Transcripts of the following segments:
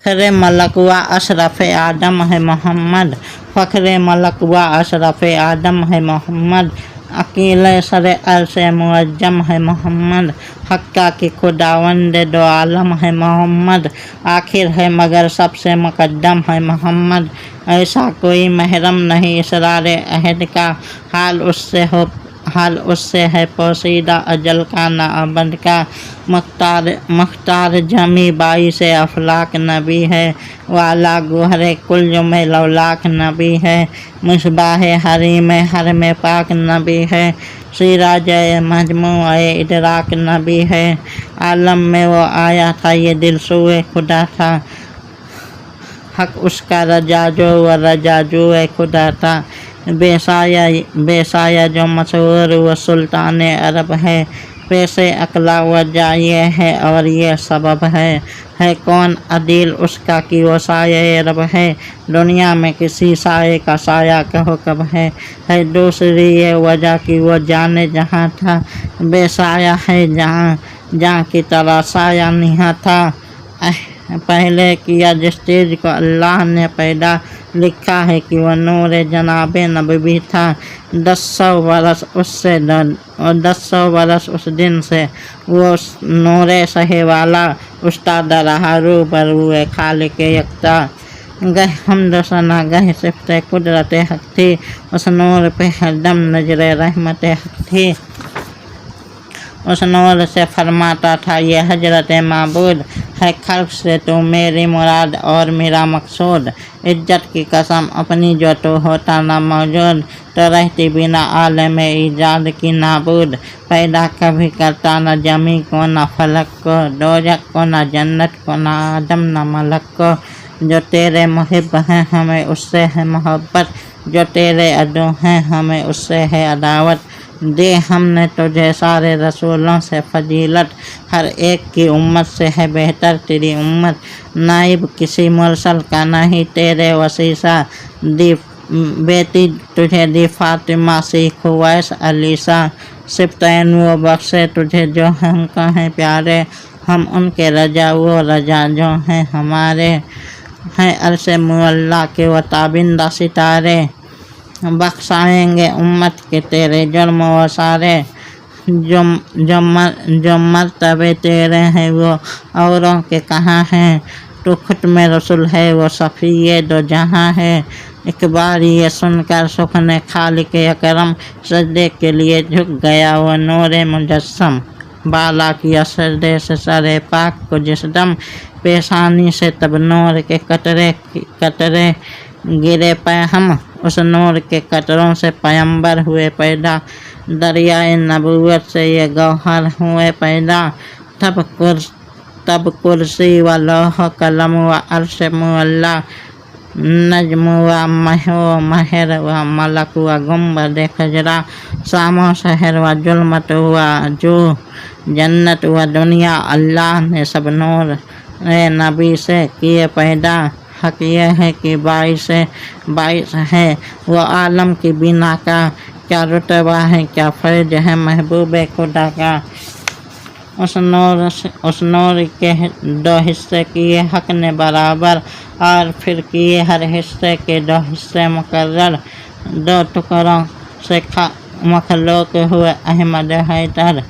फखर मलक व अशरफ आदम है मोहम्मद, फखर मलक व अशरफ आदम है मोहम्मद, अकील सर अर्श मुअज्जम है मोहम्मद, हक्का की खुदावंद दो आलम है मोहम्मद, आखिर है मगर सबसे मुकद्दम है मोहम्मद। ऐसा कोई महरम नहीं इसरार अहद का, हाल उससे है पोशीदा अजल का ना अबद का। मुख्तार जमी बाई से अफलाक नबी है, वाला गुहरे कुल में लौलाक नबी है, मुसबाह हरी में हर में पाक नबी है, सिराज मजमूए इदराक नबी है। आलम में वो आया था ये दिल सुए खुदा था, हक उसका रजाजो व रजाजो खुदा था। बेसाया जो मशहूर व सुल्तान अरब है, पैसे अकला व जाये है और ये सबब है कौन अदील उसका कि वो साये रब है। दुनिया में किसी साये का साया कहो कब है दूसरी ये वजह कि वो जाने जहाँ था, बेसाया है जहाँ की तरह साया नहीं था। पहले किया जिस चीज़ को अल्लाह ने पैदा, लिखा है कि वह नूर जनाबे नबी था। 1000 बरस उस दिन से वो नूरे सहे वाला उस्ताद रहा रूबरू खालिक यकता। गह हमद सना गह सिफ्त कुदरत हक थी, उस नूर पे हरदम नजर रहमत हक थी। उस नूर से फरमाता था ये हजरत माबूद है, खल्क से तो मेरी मुराद और मेरा मकसूद। इज्जत की कसम अपनी जो तो होता ना मौजूद, तो रहती बिना आलम ईजाद की नाबूद। पैदा कभी करता न जमी को न फलक को, दोजक को न जन्नत को न आदम न मलक को। जो तेरे मुहिब हैं हमें उससे है मोहब्बत, जो तेरे अदू हैं हमें उससे है अदावत। दे हमने तुझे सारे रसूलों से फजीलत, हर एक की उम्मत से है बेहतर तेरी उम्मत। नाइब किसी मुरसल का नहीं तेरे वसीसा, दी बेटी तुझे दी फातिमा सी खुवैस अलीसा। सिफ्तैन वो बख्शे तुझे जो हमको हैं प्यारे, हम उनके रजा वो रजा जो हैं हमारे। हैं अर्श मुअल्ला के वो ताबिंदा सितारे, बख्शाएंगे उम्मत के तेरे जुर्म व सारे। जो मर्तबे तेरे हैं वो औरों के कहाँ हैं, तो खुद में रसूल है वो सफ़िये दो जहाँ है। एक बार ये सुनकर सुखने खालिक अकरम, सजदे के लिए झुक गया वो नूरे मुजस्सम। बाला किया सजदे से सरे पाक को जिस दम, पेशानी से तब नूर के कतरे गिरे पे हम। उस नूर के कतरों से पैगंबर हुए पैदा, दरियाए नबूवत से ये गौहर हुए पैदा। तब कुर्सी व लौह कलम व अर्श मुअल्ला, नजम व महर व मलक व गुंबद खजरा। सामो शहर व जुल्मत व जो जन्नत व दुनिया, अल्लाह ने सब नूर नबी से किए पैदा। हक ये है कि बाइस है वो आलम की बिना का, क्या रुतबा है क्या फर्ज है महबूब खुदा का। उस नूर के 2 हिस्से किए हक ने बराबर, और फिर किए हर हिस्से के 2 हिस्से मुकर्रर। 2 टुकड़ों से मखलूक हुए अहमद हैदर,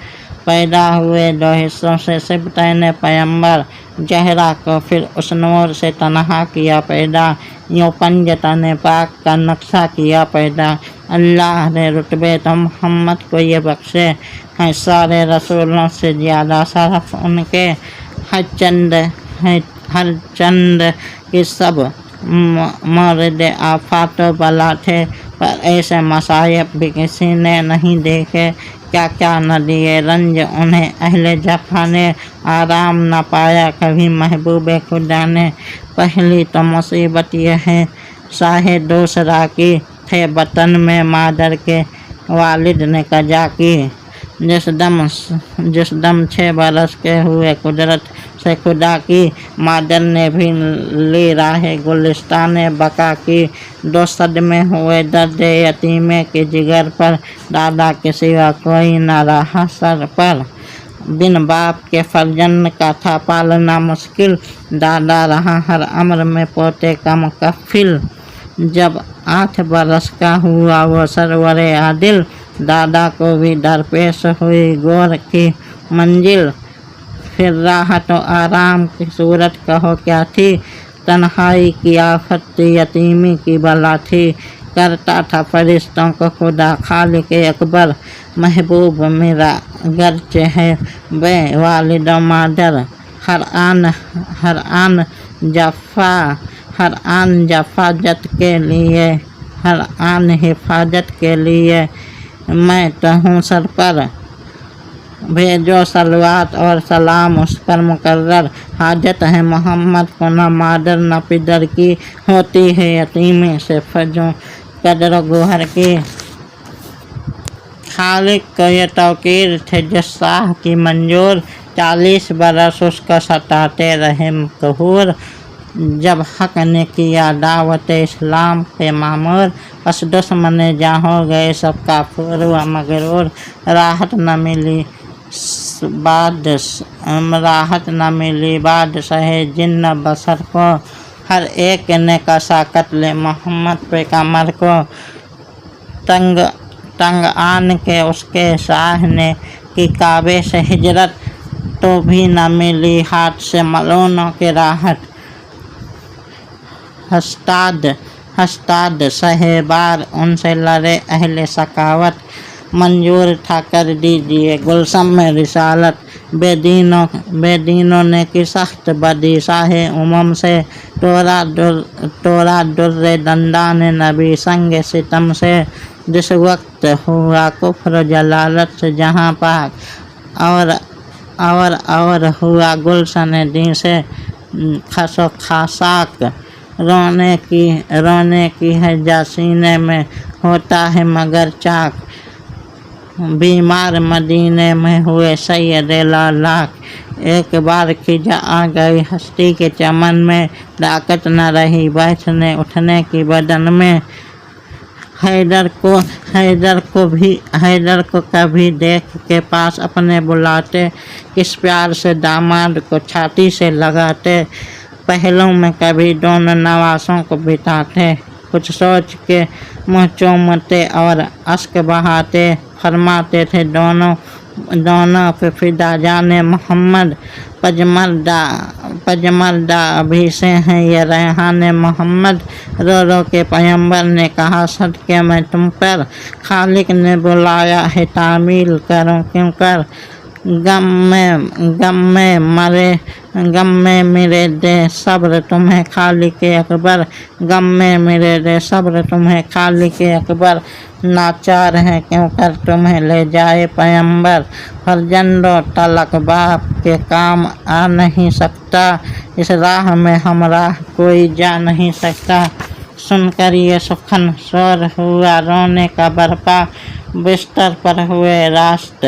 पैदा हुए 2 हिस्सों से सिबतैन पैगंबर। जहरा को फिर उस नूर से तनहा किया पैदा, यूँ पंजतन पाक का नक्शा किया पैदा। अल्लाह ने रुतबे तो मोहम्मद को ये बख्शे हैं, सारे रसूलों से ज़्यादा शरफ उनके। हर चंद के सब मर्द आफात बला थे, पर ऐसे मसायब भी किसी ने नहीं देखे। क्या क्या न दिए रंज उन्हें अहले जफा ने, आराम न पाया कभी महबूब खुदा ने। पहली तो मुसीबत यह है साहे दूसरा की, थे वतन में मादर के वालिद ने कजा की। जिस दम 6 बरस के हुए कुदरत से खुदा की, मादर ने भी ली राह गुलिस्तान बका की। 2 सदमे हुए दर्द यतीमे के जिगर पर, दादा के सिवा कोई न रहा सर पर। बिन बाप के फर्जंद का था पालना मुश्किल, दादा रहा हर अमर में पोते का मुकफ्फिल। जब 8 बरस का हुआ वो सरवरे आदिल, दादा को भी दरपेश हुई गौर की मंजिल। फिर राहत और आराम की सूरत कहो क्या थी, तन्हाई की आफत थी, यतीमी की बला थी। करता था फरिश्तों को खुदा खालिक अकबर, महबूब मेरा गर्चे है बे वालिद मादर। हर आन जफाजत के लिए, हर आन हिफाजत के लिए मैं तो हूँ सर पर। भेजो सलवात और सलाम उस पर मुकर्रर, हाजत है मोहम्मद को न मादर न पिदर की, होती है यतीमी से फजों कदर गोहर की। खालिक को ये तौकीर थे जिस शाह की मंजूर, 40 बरस उसको सताते रहे कहूर। जब हक ने किया दावत इस्लाम के मामूर, बस दुश्मन जहाँ हो गए सब काफिर व मगरूर। राहत न मिली बाद सहे जिन्न बसर को, हर एक ने कसा कत्ले मोहम्मद पे कमर को। तंग आन के उसके शाह ने की काबे से हिजरत, तो भी न मिली हाथ से मलूनों की राहत। हस्ताद सहे बार उनसे लड़े अहले सकावत, मंजूर था कर दीजिए गुलशन में रिसालत। बेदीनों ने की सख्त बदी साहे उमम से, तोरा दुर्रे दंदान नबी संग सितम से। जिस वक्त हुआ कुफ्र जलालत से जहाँ पाक, और हुआ गुलशन दी से खसो खासाक। रोने की है जासीने में होता है मगर चाक, बीमार मदीने में हुए सैयद लाख। एक बार खिजा आ गई हस्ती के चमन में, ताकत न रही बैठने उठने की बदन में। हैदर को कभी देख के पास अपने बुलाते, किस प्यार से दामाद को छाती से लगाते। पहलों में कभी दोनों नवासों को बिठाते, कुछ सोच के मुँह चूमते और अश्क बहाते। फरमाते थे दोनों पे फिदा जाने मोहम्मद, पजमरदा अभी से हैं ये रेहान मोहम्मद। रो के पैगंबर ने कहा सदके मैं तुम पर, खालिक ने बुलाया है तामील करूं क्यों कर। गम में मेरे दे सब्र तुम्हें खालिक अकबर, गम में मेरे दे सब्र तुम्हें खालिक अकबर। नाचार है क्यों कर तुम्हें ले जाए पैगंबर, फर्जंदो तलक बाप के काम आ नहीं सकता। इस राह में हमरा कोई जा नहीं सकता। सुनकर ये सुखन शोर हुआ रोने का बरपा, बिस्तर पर हुए रास्त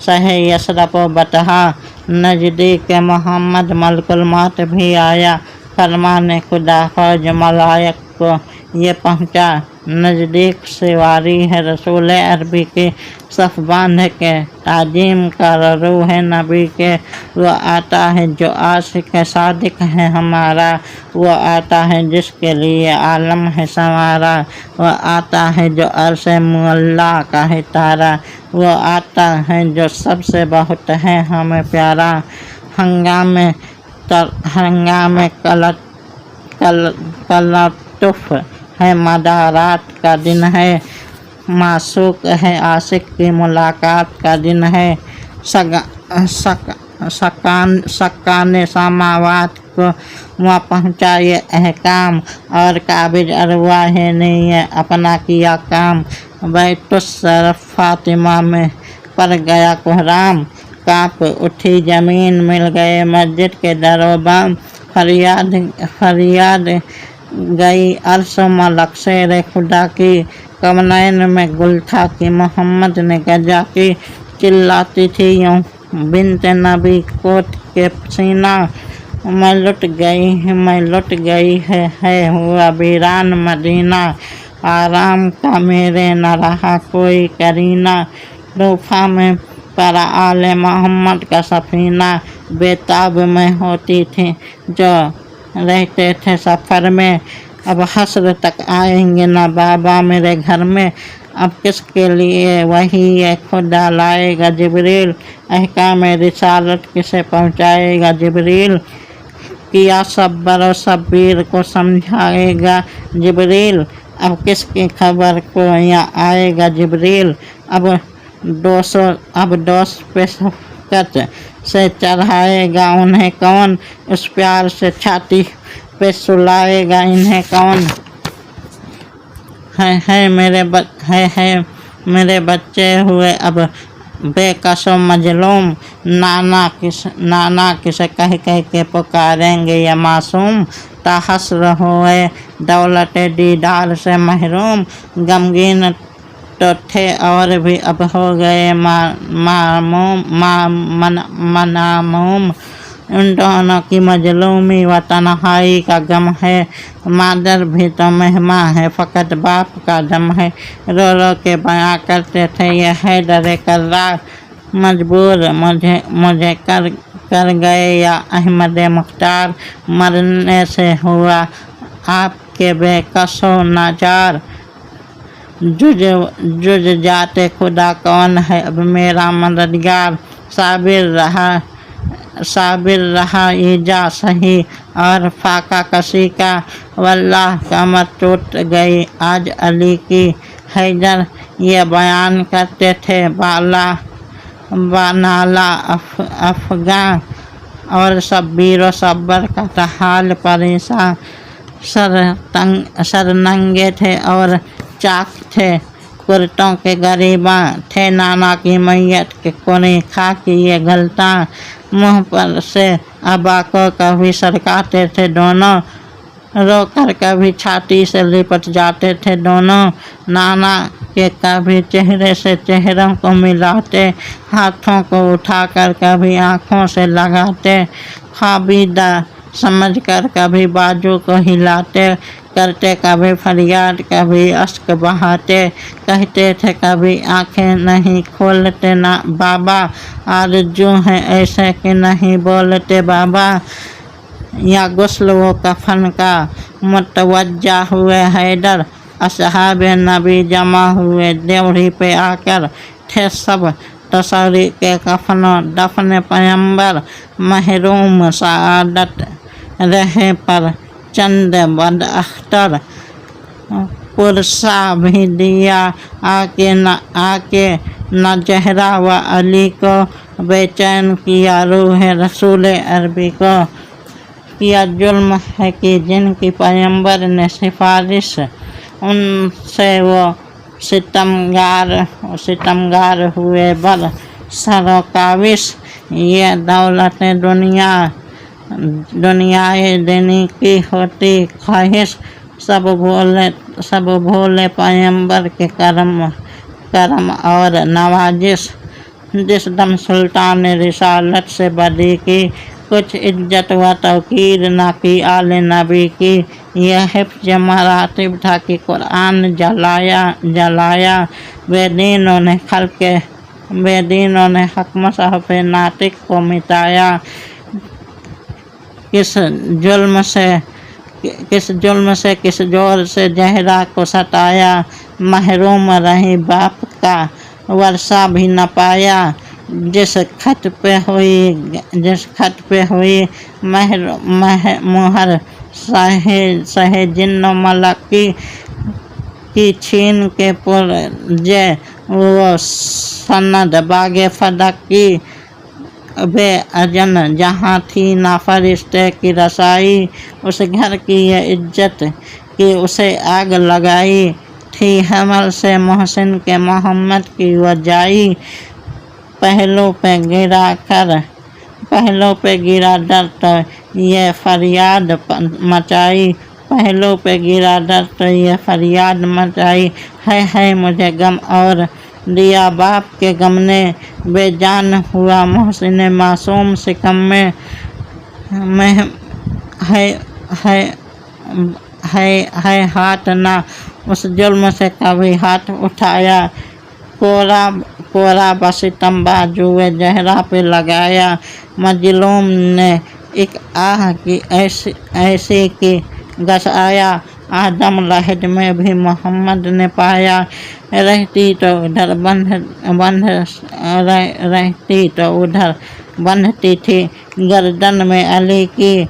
सहे यसरफ बतहा। नजदीक मोहम्मद मलकुल मौत भी आया, फरमाने खुदा फौज मलायक को ये पहुँचा। नज़दीक से वारी है रसूल अरबी के, सफ़ बांध के ताजीम कर रूह नबी के। वो आता है जो आशिक सादिक है हमारा, वो आता है जिसके लिए आलम है संवारा। वो आता है जो अर्श मुअल्ला का है तारा, वो आता है जो सबसे बहुत है हमें प्यारा। हंगामे कलतुफ है मदारात का दिन है, मासूक है आशिक की मुलाकात का दिन है। सकाने समावात को वहाँ पहुँचाए अहकाम, और काबिज अरवाह ने ये अपना किया काम। बैतुस्सरफ फातिमा में पड़ गया कोहराम, काँप उठी ज़मीन मिल गए मस्जिद के दरोबाम। फरियाद गई अर्श मलक शेर खुदा की, कमनैन में गुल था कि मोहम्मद ने गजा की। चिल्लाती थी यूँ बिन्त नबी कोट के सीना, मैं लुट गई है हुआ वीरान मदीना। आराम का मेरे न रहा कोई करीना, पर आले मोहम्मद का सफीना बेताब में होती थी जो रहते थे सफ़र में। अब हश्र तक आएंगे ना बाबा मेरे घर में, अब किसके लिए वही खुदा लाएगा जिब्रील, अहकाम रिसालत किसे पहुँचाएगा जिब्रील, किया सब्र और सब्बीर को समझाएगा जिब्रील, अब किसकी खबर को यहाँ आएगा जिब्रील, अब दोस्त पे शफ़क़त से चढ़ाएगा उन्हें कौन, उस प्यार से छाती पे सुलाएगा इन्हें कौन। है मेरे बच्चे हुए अब बेकसो मजलूम, नाना किसे कह के पुकारेंगे ये मासूम, ताहस्र हुए दौलत दीदार से महरूम, गमगीन तो थे और भी अब हो गए मनामूम, उन दोनों की मजलूमी व तन्हाई का गम है, मादर भी तो मेहमान है फ़कत बाप का दम है, रो रो के बयां करते थे ये हैदर कर्रार, मजबूर मुझे कर गए या अहमद मुख्तार, मरने से हुआ आपके बेकसो नाजार, जुझ जाते खुदा कौन है अब मेरा मददगार, साबिर रहा ईजा सही और फाका कसी का, वल्लाह कमर टूट गई आज अली की, हैदर ये बयान करते थे बानाला अफगान, और शब्बीर व सब्बर का हाल परेशान, सर नंगे थे और चाक थे कुर्तों के गरीबा, थे नाना की मैयत के कोने खा के ये गलता, मुँह पर से अबा को कभी सरकाते थे दोनों, रो कर कभी छाती से लिपट जाते थे दोनों, नाना के कभी चेहरे से चेहरों को मिलाते, हाथों को उठाकर कभी आँखों से लगाते, ख्वाबीदा समझकर कभी बाजू को हिलाते, करते कभी फरियाद कभी अश्क बहाते, कहते थे कभी आंखें नहीं खोलते ना बाबा, आरज़ू है ऐसे कि नहीं बोलते बाबा, या गुस्ल व कफन का मुतवज्जा हुए हैदर, असहाब नबी जमा हुए देवरी पे आकर, थे सब तसरी के कफन दफन पैगंबर, महरूम सआदत रहे पर चंद बदअख्तर, पुरसा भी दिया आके न जहरा व अली को, बेचैन किया रूह रसूल अरबी को, किया जुल्म है कि जिनकी पैगंबर ने सिफारिश, उनसे वो सितमगार हुए बर सरो काविश, ये दौलत दुनियाए देने की होती ख्वाहिश, सब भोले पैगंबर के करम और नवाजिश, जिस दम सुल्तान रिसालत से बदी की, कुछ इज्जत व तौकीर न की आले नबी की, यह हिफ्ज़ मरातिब था कि कुरान जलाया, बेदीनों ने हक मसहफ़ नातिक को मिटाया, किस जुल्म से किस जोर से जहरा को सताया, महरूम रही बाप का वर्षा भी न पाया, जिस खत पे हुई मुहर सहे जिन्न मलक की छीन के पुरजे वो सनद बागे फदक की, बे अजन जहाँ थी ना फरिश्ते की रसाई, उस घर की ये इज्जत कि उसे आग लगाई, थी हमल से मोहसिन के मोहम्मद की वजाई, पहलों पे गिरा डर तो ये फरियाद मचाई, पहलों पे गिरा डर तो ये फरियाद मचाई, है मुझे गम और दिया बाप के गम ने, बेजान हुआ मोहसिन मासूम सिकम में, है हाथ ना उस जुल्म से कभी हाथ उठाया, कोरा बसितम बाजुए जहरा पे लगाया। मजलूम ने एक आह की ऐसी की घसाया। आदम लहद में भी मोहम्मद ने पाया। रहती तो उधर बंध रहती तो उधर बंधती थी गर्दन में अली की।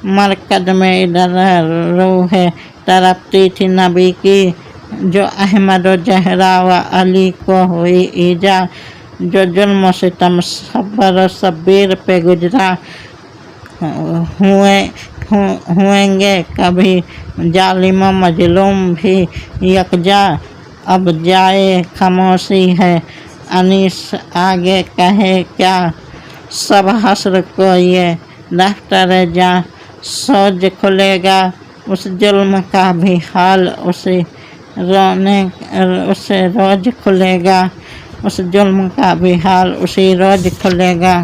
मरकज में इधर रूह तरपती थी नबी की। जो अहमद व जहरा व अली को हुई ईजा। जो जुल्म सितम सब्र सब्बीर पे गुजरा। हुएंगे कभी जालिम मजलूम भी यकजा। अब जाए खामोशी है अनीस आगे कहे क्या। सब हस्र को ये दफ्तर जा सोज खुलेगा। उस जुल्म का भी हाल उसे रोज खुलेगा। उस जुल्म का भी हाल उसी रोज खुलेगा।